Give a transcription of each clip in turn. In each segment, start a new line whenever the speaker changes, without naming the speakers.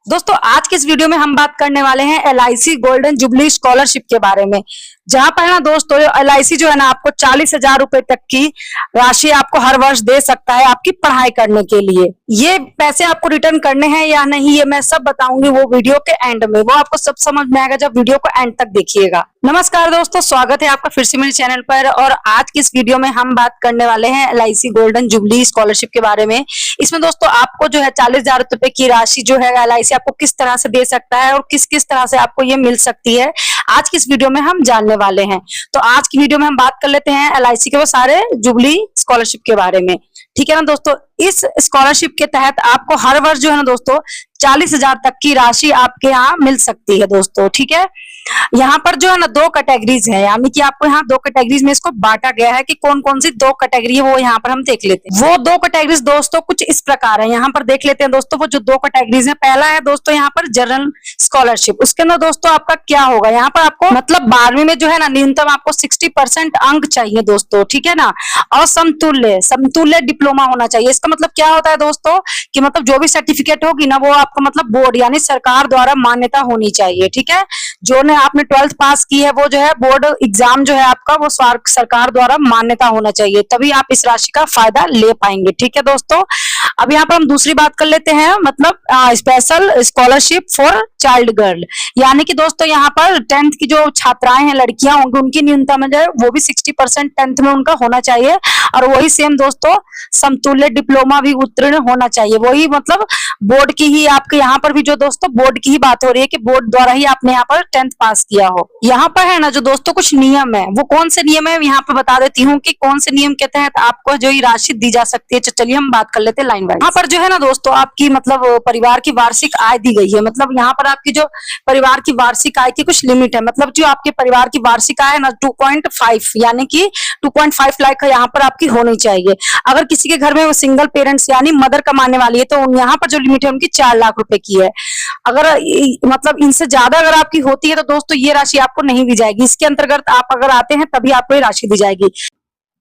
दोस्तों आज की इस वीडियो में हम बात करने वाले हैं LIC गोल्डन जुबली स्कॉलरशिप के बारे में। जहां पर ना दोस्तों LIC जो है ना आपको 40,000 रुपए तक की राशि आपको हर वर्ष दे सकता है आपकी पढ़ाई करने के लिए। ये पैसे आपको रिटर्न करने हैं या नहीं ये मैं सब बताऊंगी वो वीडियो के एंड में। वो आपको सब समझ में आएगा जब वीडियो को एंड तक देखिएगा। नमस्कार दोस्तों, स्वागत है आपका फिर से मेरे चैनल पर। और आज की इस वीडियो में हम बात करने वाले हैं LIC गोल्डन जुबली स्कॉलरशिप के बारे में। इसमें दोस्तों आपको जो है 40,000 रुपए की राशि जो है LIC आपको किस तरह से दे सकता है और किस किस तरह से आपको ये मिल सकती है, आज की इस वीडियो में हम जानने वाले हैं। तो आज की वीडियो में हम बात कर लेते हैं LIC के वो सारे जुबली स्कॉलरशिप के बारे में। ठीक है ना दोस्तों, इस स्कॉलरशिप के तहत आपको हर वर्ष जो है ना दोस्तों 40,000 तक की राशि आपके यहाँ मिल सकती है दोस्तों। ठीक है, यहाँ पर जो है ना दो कैटेगरीज है, यानी कि आपको यहाँ दो कैटेगरीज में इसको बांटा गया है कि कौन कौन सी दो कैटेगरी है वो यहाँ पर हम देख लेते हैं। वो दो कैटेगरीज दोस्तों कुछ इस प्रकार है, यहाँ पर देख लेते हैं दोस्तों। वो जो दो कैटेगरीज है, पहला है दोस्तों यहाँ पर जनरल स्कॉलरशिप। उसके अंदर दोस्तों आपका क्या होगा, यहाँ पर आपको मतलब 12वीं में जो है ना न्यूनतम आपको 60% अंक चाहिए दोस्तों। ठीक है ना, और समतुल्य डिप्लोमा होना चाहिए। इसका मतलब क्या होता है दोस्तों कि मतलब जो भी सर्टिफिकेट होगी ना वो आपका मतलब बोर्ड यानी सरकार द्वारा मान्यता होनी चाहिए। ठीक है, जो ने आपने 12th पास की है वो जो है बोर्ड एग्जाम जो है आपका वो सरकार द्वारा मान्यता होना चाहिए, तभी आप इस राशि का फायदा ले पाएंगे। ठीक है दोस्तों, अब यहाँ पर हम दूसरी बात कर लेते हैं, मतलब special scholarship for child girl. यानी कि दोस्तों यहाँ पर 10th की जो छात्राएं हैं, लड़कियां होंगी, उनकी न्यूनतम जो है वो भी 60% 10th में उनका होना चाहिए। और वही सेम दोस्तों समतुल्य डिप्लोमा भी उत्तीर्ण होना चाहिए। वही मतलब बोर्ड की ही आपके यहाँ पर भी जो दोस्तों बोर्ड की ही बात हो रही है कि बोर्ड द्वारा ही आपने यहाँ पर 10th पास किया हो। यहाँ पर है ना जो दोस्तों कुछ नियम है, वो कौन से नियम है यहाँ पर बता देती हूँ कि कौन से नियम के तहत आपको जो ये राशि दी जा सकती है। चलिए हम बात कर लेते हैं लाइन बाय। यहाँ पर जो है ना दोस्तों आपकी मतलब परिवार की वार्षिक आय दी गई है। मतलब यहाँ पर आपकी जो परिवार की वार्षिक आय की कुछ लिमिट है, मतलब जो आपके परिवार की वार्षिक आय है ना 2.5 यानी कि 2.5 लाख यहाँ पर आपकी होनी चाहिए। अगर किसी के घर में वो सिंगल पेरेंट्स यानी मदर कमाने वाली है तो यहाँ पर जो लिमिट है उनकी 4 लाख रुपए की है। अगर मतलब इनसे ज्यादा अगर आपकी होती है तो दोस्तों ये राशि आपको नहीं दी जाएगी। इसके अंतर्गत आप अगर आते हैं तभी आपको ये राशि दी जाएगी।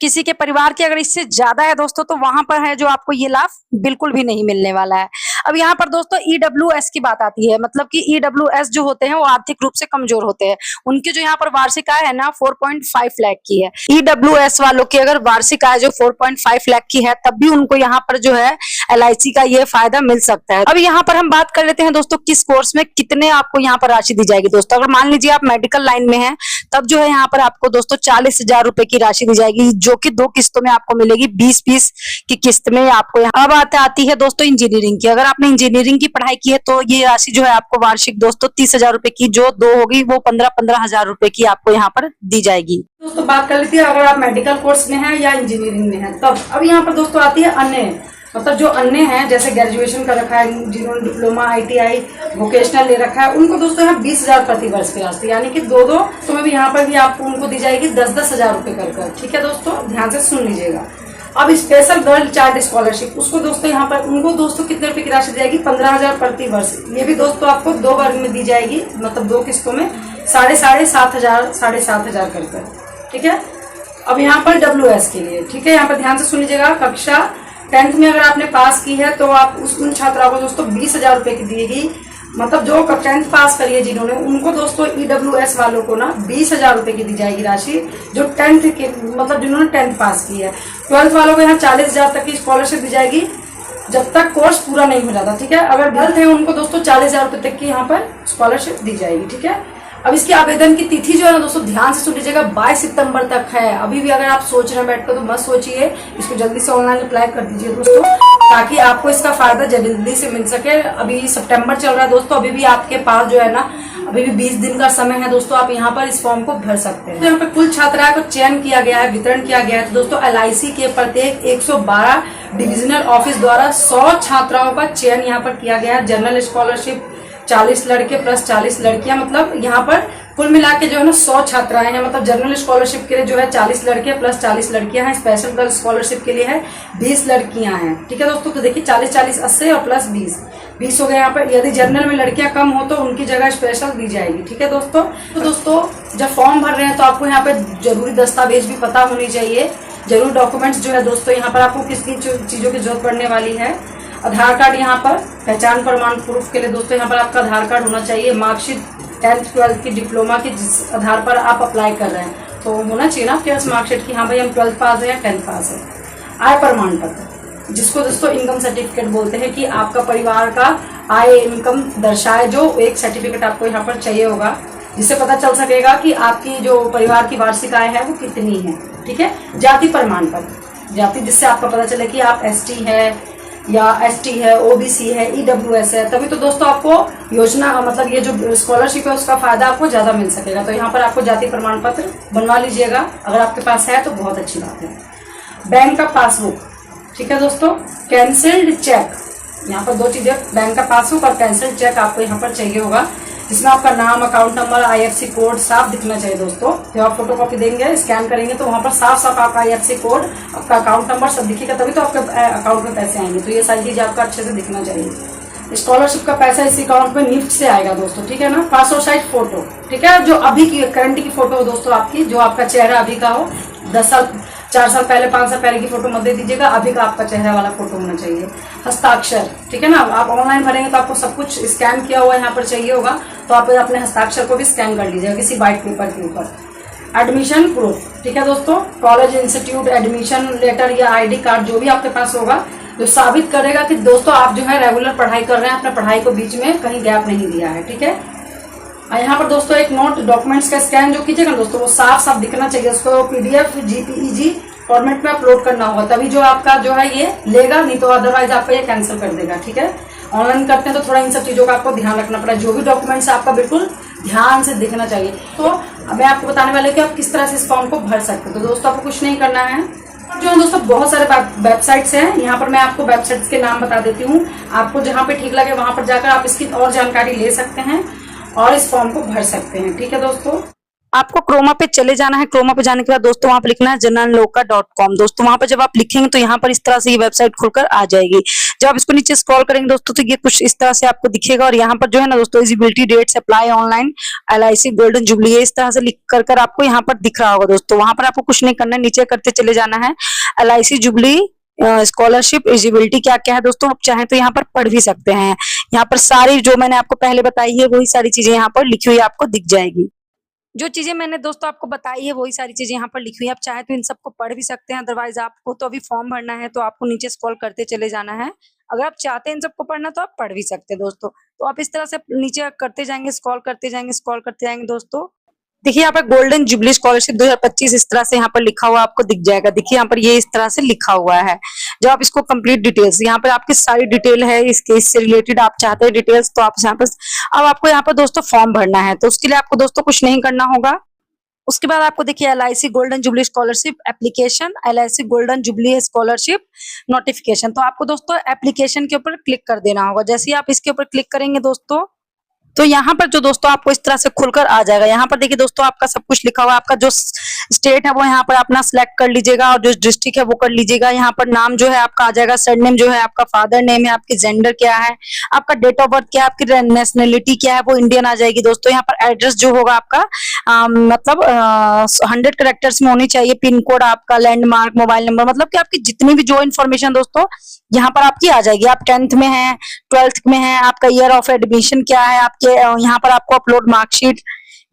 किसी के परिवार की अगर इससे ज्यादा है दोस्तों तो वहां पर है जो आपको ये लाभ बिल्कुल भी नहीं मिलने वाला है। अब यहाँ पर दोस्तों EWS की बात आती है, मतलब कि EWS जो होते हैं वो आर्थिक रूप से कमजोर होते हैं। उनकी जो यहाँ पर वार्षिक आय है ना 4.5 लाख की है। EWS वालों की अगर वार्षिक आय जो 4.5 लाख की है तब भी उनको यहाँ पर जो है LIC का ये फायदा मिल सकता है। अब यहाँ पर हम बात कर लेते हैं दोस्तों किस कोर्स में कितने आपको यहाँ पर राशि दी जाएगी। दोस्तों अगर मान लीजिए आप मेडिकल लाइन में है तब जो है यहाँ पर आपको दोस्तों 40,000 रुपए की राशि दी जाएगी, जो कि 2 किस्तों में आपको मिलेगी। 20 की किस्त में आपको अब आती है दोस्तों इंजीनियरिंग की। अगर आपने इंजीनियरिंग की पढ़ाई की है तो ये राशि जो है आपको वार्षिक दोस्तों 30,000 रुपए की, जो 2 होगी वो 15,000 रुपए की आपको यहाँ पर दी जाएगी। दोस्तों बात कर लेती है अगर आप मेडिकल कोर्स में हैं या इंजीनियरिंग में हैं तब। अब यहाँ पर दोस्तों आती है अन्य, मतलब जो अन्य हैं जैसे ग्रेजुएशन कर रखा है, जिन्होंने डिप्लोमा ITI वोकेशनल ले रखा है, उनको दोस्तों यहाँ 20,000 प्रति वर्ष की राशि यानी कि 2 तो भी यहाँ पर भी आपको उनको दी जाएगी 10,000 रुपए कर। ठीक है दोस्तों, ध्यान से सुन लीजिएगा। अब स्पेशल गर्ल चाइल्ड स्कॉलरशिप उसको दोस्तों यहाँ पर उनको दोस्तों कितने रुपए की राशि दी जाएगी 15,000 प्रति वर्ष। ये भी दोस्तों आपको 2 वर्ग में दी जाएगी, मतलब 2 किस्तों में 7,500 कर। ठीक है, अब यहाँ पर WS के लिए, ठीक है, यहाँ पर ध्यान से सुन लीजिएगा। कक्षा 10th में अगर आपने पास की है तो आप उन छात्राओं को दोस्तों 20,000 रुपए की दिएगी। मतलब जो 10th पास करी है जिन्होंने, उनको दोस्तों EWS वालों को ना 20,000 रुपए की दी जाएगी राशि, जो 10th के मतलब जिन्होंने 10th पास की है। 12th वालों को यहाँ 40,000 तक की स्कॉलरशिप दी जाएगी जब तक कोर्स पूरा नहीं हो जाता। ठीक है, अगर 12th है उनको दोस्तों 40,000 रुपए तक की यहाँ पर स्कॉलरशिप दी जाएगी। ठीक है, अब इसकी आवेदन की तिथि जो है ना दोस्तों ध्यान से सुन लीजिएगा 22 सितंबर तक है। अभी भी अगर आप सोच रहे हैं बैठकर तो मत सोचिए, इसको जल्दी से ऑनलाइन अप्लाई कर दीजिए दोस्तों, ताकि आपको इसका फायदा जल्दी से मिल सके। अभी सितंबर चल रहा है दोस्तों, अभी भी आपके पास जो है ना अभी भी 20 दिन का समय है दोस्तों, आप यहाँ पर इस फॉर्म को भर सकते हैं। तो यहाँ पे कुल छात्राओं को चयन किया गया है, वितरण किया गया है। तो दोस्तों LIC के प्रत्येक 112 डिविजनल ऑफिस द्वारा 100 छात्राओं का चयन यहाँ पर किया गया है। जनरल स्कॉलरशिप 40 लड़के प्लस 40 लड़कियां, मतलब यहाँ पर कुल मिला के जो है ना 100 छात्राएं हैं। मतलब जनरल स्कॉलरशिप के लिए जो है 40 लड़के प्लस 40 लड़कियां हैं। स्पेशल गर्ल स्कॉलरशिप के लिए है 20 लड़कियां हैं। ठीक है दोस्तों, तो देखिए 40 80 और प्लस 20 हो गए यहाँ पर। यदि जनरल में लड़कियां कम हो तो उनकी जगह स्पेशल दी जाएगी। ठीक है दोस्तों, तो दोस्तों जब फॉर्म भर रहे हैं तो आपको यहाँ पे जरूरी दस्तावेज भी पता होनी चाहिए। जरूर डॉक्यूमेंट्स जो है दोस्तों यहाँ पर आपको किस किन चीजों की जरूरत पड़ने वाली है। आधार कार्ड यहाँ पर पहचान प्रमाण प्रूफ के लिए दोस्तों यहाँ पर आपका आधार कार्ड होना चाहिए। मार्कशीट 10th 12th की डिप्लोमा की जिस आधार पर आप अप्लाई कर रहे हैं तो होना चाहिए ना आपके पास मार्कशीट की, हाँ भाई हम 12th पास है या 10th पास है। आय प्रमाण पत्र जिसको दोस्तों इनकम सर्टिफिकेट बोलते हैं कि आपका परिवार का आय इनकम दर्शाए, जो एक सर्टिफिकेट आपको यहाँ पर चाहिए होगा जिससे पता चल सकेगा कि आपकी जो परिवार की वार्षिक आय है वो कितनी है। ठीक है। जाति प्रमाण पत्र, जाति जिससे आपका पता चले कि आप ST है या ST है, OBC है, EWS है, तभी तो दोस्तों आपको योजना मतलब ये जो स्कॉलरशिप है उसका फायदा आपको ज्यादा मिल सकेगा। तो यहाँ पर आपको जाति प्रमाण पत्र बनवा लीजिएगा, अगर आपके पास है तो बहुत अच्छी बात है। बैंक का पासबुक, ठीक है दोस्तों। कैंसल्ड चेक, यहाँ पर दो चीजें, बैंक का पासबुक और कैंसल्ड चेक आपको यहाँ पर चाहिए होगा जिसमें आपका नाम, अकाउंट नंबर, IFSC कोड साफ दिखना चाहिए दोस्तों। जब आप फोटो कॉपी देंगे, स्कैन करेंगे तो वहाँ पर साफ साफ आपका IFSC कोड, आपका अकाउंट नंबर सब दिखेगा, तभी तो आपके अकाउंट में पैसे आएंगे। तो ये सारी चीजें आपका अच्छे से दिखना चाहिए। स्कॉलरशिप का पैसा इस अकाउंट में निफ्ट से आएगा दोस्तों, ठीक है ना। पासपोर्ट साइज फोटो, ठीक है, जो अभी की करंट की फोटो हो दोस्तों आपकी, जो आपका चेहरा अभी का हो। 10 साल 4 साल पहले 5 साल पहले की फोटो मत दे दीजिएगा, अभी का आपका चेहरा वाला फोटो होना चाहिए। हस्ताक्षर, ठीक है ना। आप ऑनलाइन भरेंगे तो आपको सब कुछ स्कैन किया हुआ यहाँ पर चाहिए होगा, तो आप अपने हस्ताक्षर को भी स्कैन कर लीजिएगा किसी व्हाइट पेपर के ऊपर। एडमिशन प्रूफ, ठीक है दोस्तों। कॉलेज, इंस्टीट्यूट, एडमिशन लेटर या ID कार्ड जो भी आपके पास होगा जो साबित करेगा कि दोस्तों आप जो है रेगुलर पढ़ाई कर रहे हैं, अपने पढ़ाई को बीच में कहीं गैप नहीं दिया है। ठीक है। यहाँ पर दोस्तों एक नोट डॉक्यूमेंट्स का स्कैन जो कीजिएगा दोस्तों वो साफ साफ दिखना चाहिए। उसको PDF JPEG फॉर्मेट में अपलोड करना होगा, तभी जो आपका जो है ये लेगा, नहीं तो अदरवाइज आपका ये कैंसिल कर देगा। ठीक है। ऑनलाइन करते हैं तो थोड़ा इन सब चीजों का आपको ध्यान रखना पड़ा। जो भी डॉक्यूमेंट्स आपका बिल्कुल ध्यान से दिखना चाहिए। तो अब मैं आपको बताने वाले कि आप किस तरह से इस फॉर्म को भर सकते हो। तो दोस्तों आपको कुछ नहीं करना है, जो है दोस्तों बहुत सारे वेबसाइट्स हैं, यहाँ पर मैं आपको वेबसाइट्स के नाम बता देती हूँ। आपको जहाँ पे ठीक लगे वहां पर जाकर आप इसकी और जानकारी ले सकते हैं और इस फॉर्म को भर सकते हैं। ठीक है दोस्तों। आपको क्रोमा पे चले जाना है। क्रोमा पे जाने के बाद दोस्तों वहां पर लिखना है jananloka.com। दोस्तों वहां पर जब आप लिखेंगे तो यहाँ पर इस तरह से ये वेबसाइट खुलकर आ जाएगी। जब आप इसको नीचे स्क्रॉल करेंगे दोस्तों तो ये कुछ इस तरह से आपको दिखेगा और यहाँ पर जो है ना दोस्तों eligibility dates, apply online, LIC golden jubilee, इस तरह से लिख कर आपको यहाँ पर दिख रहा होगा दोस्तों। वहां पर आपको कुछ नहीं करना है, नीचे करते चले जाना है। LIC जुबली स्कॉलरशिप एलिजिबिलिटी क्या क्या है दोस्तों, आप चाहें तो यहाँ पर पढ़ भी सकते हैं। यहाँ पर सारी जो मैंने आपको पहले बताई है वही सारी चीजें यहाँ पर लिखी हुई आपको दिख जाएगी। जो चीजें मैंने दोस्तों आपको बताई है वही सारी चीजें यहाँ पर लिखी हुई है। आप चाहे तो इन सबको पढ़ भी सकते हैं, अदरवाइज आपको तो अभी फॉर्म भरना है तो आपको नीचे स्क्रॉल करते चले जाना है। अगर आप चाहते हैं इन सबको पढ़ना तो आप पढ़ भी सकते हैं दोस्तों। तो आप इस तरह से नीचे करते जाएंगे, स्क्रॉल करते जाएंगे, स्क्रॉल करते जाएंगे दोस्तों। देखिए यहाँ पर गोल्डन जुबली स्कॉलरशिप 2025 इस तरह से यहाँ पर लिखा हुआ आपको दिख जाएगा। देखिए यहाँ पर ये इस तरह से लिखा हुआ है। जब आप इसको कंप्लीट डिटेल्स, यहाँ पर आपकी सारी डिटेल है इसके, इससे रिलेटेड आप चाहते हैं डिटेल्स तो आप यहाँ पर, अब आपको यहाँ पर दोस्तों फॉर्म भरना है। तो उसके लिए आपको दोस्तों कुछ नहीं करना होगा। उसके बाद आपको देखिए LIC golden jubilee scholarship application, LIC golden jubilee scholarship notification. तो आपको दोस्तों एप्लीकेशन के ऊपर क्लिक कर देना होगा। जैसे ही आप इसके ऊपर क्लिक करेंगे दोस्तों तो यहाँ पर जो दोस्तों आपको इस तरह से खुलकर आ जाएगा। यहाँ पर देखिए दोस्तों आपका सब कुछ लिखा हुआ है। आपका जो स्टेट है वो यहाँ पर अपना सिलेक्ट कर लीजिएगा और जो डिस्ट्रिक्ट है वो कर लीजिएगा। यहाँ पर नाम जो है आपका आ जाएगा, सरनेम जो है आपका, फादर नेम है, आपकी जेंडर क्या है, आपका डेट ऑफ बर्थ क्या है, आपकी नेशनलिटी क्या है वो इंडियन आ जाएगी दोस्तों। यहाँ पर एड्रेस जो होगा आपका मतलब 100 कैरेक्टर्स में होनी चाहिए। पिन कोड आपका, लैंडमार्क, मोबाइल नंबर, मतलब कि आपकी जितनी भी जो इन्फॉर्मेशन दोस्तों यहाँ पर आपकी आ जाएगी। आप 10th में हैं, 12th में हैं, आपका ईयर ऑफ एडमिशन क्या है, आपके यहाँ पर आपको अपलोड मार्कशीट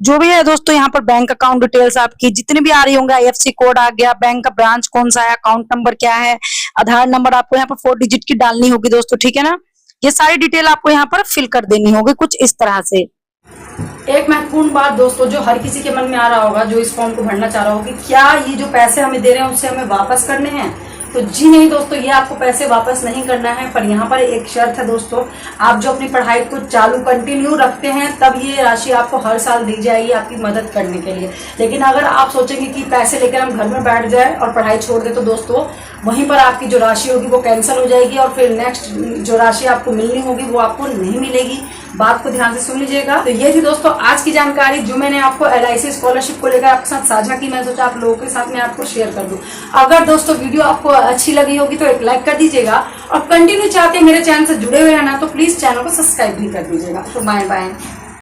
जो भी है दोस्तों। यहाँ पर बैंक अकाउंट डिटेल्स आपकी जितनी भी आ रही होंगे, IFSC कोड आ गया, बैंक का ब्रांच कौन सा है, अकाउंट नंबर क्या है, आधार नंबर आपको यहाँ पर 4 डिजिट की डालनी होगी दोस्तों। ठीक है ना। ये सारी डिटेल आपको यहाँ पर फिल कर देनी होगी कुछ इस तरह से। एक महत्वपूर्ण बात दोस्तों जो हर किसी के मन में आ रहा होगा जो इस फॉर्म को भरना चाह रहा होगा कि क्या ये जो पैसे हमें दे रहे हैं उससे हमें वापस करने हैं। तो जी नहीं दोस्तों, ये आपको पैसे वापस नहीं करना है, पर यहाँ पर एक शर्त है दोस्तों। आप जो अपनी पढ़ाई को चालू कंटिन्यू रखते हैं तब ये राशि आपको हर साल दी जाएगी आपकी मदद करने के लिए। लेकिन अगर आप सोचेंगे कि पैसे लेकर हम घर में बैठ जाए और पढ़ाई छोड़ दे तो दोस्तों वहीं पर आपकी जो राशि होगी वो कैंसिल हो जाएगी और फिर नेक्स्ट जो राशि आपको मिलनी होगी वो आपको नहीं मिलेगी। बात को ध्यान से सुन लीजिएगा। तो ये थी दोस्तों आज की जानकारी जो मैंने आपको LIC स्कॉलरशिप को लेकर आपके साथ साझा की। मैं सोचा आप लोगों के साथ में आपको शेयर कर दूं। अगर दोस्तों वीडियो आपको अच्छी लगी होगी तो एक लाइक कर दीजिएगा और कंटिन्यू चाहते हैं मेरे चैनल से जुड़े हुए रहना तो प्लीज चैनल को सब्सक्राइब भी कर दीजिएगा। तो बाय बाय।